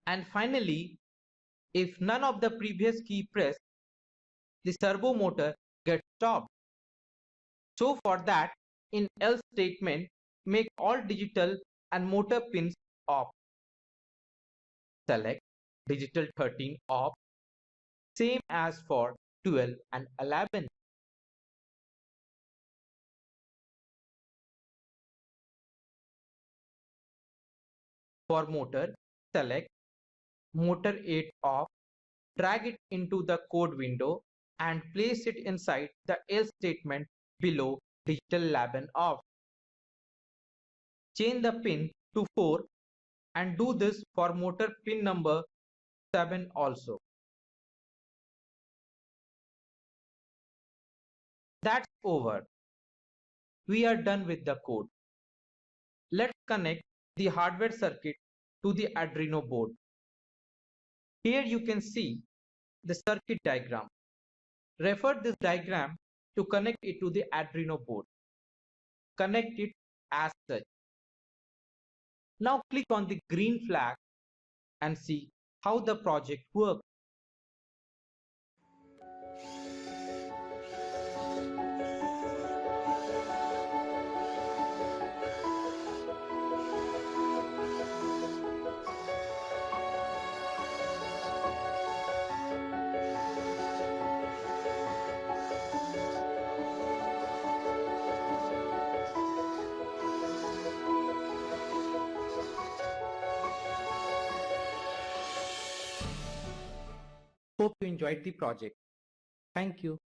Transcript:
And finally, if none of the previous key pressed, the servo motor gets stopped. So for that, in else statement, make all digital and motor pins off. Select digital 13 off, same as for 12 and 11. For motor, select motor 8 off, drag it into the code window and place it inside the else statement below digital 11 off. Change the pin to 4 and do this for motor pin number 7 also. That's over. We are done with the code. Let's connect the hardware circuit to the Arduino board. Here you can see the circuit diagram. Refer this diagram to connect it to the Arduino board. Connect it as such. Now click on the green flag and see how the project works. Hope you enjoyed the project. Thank you.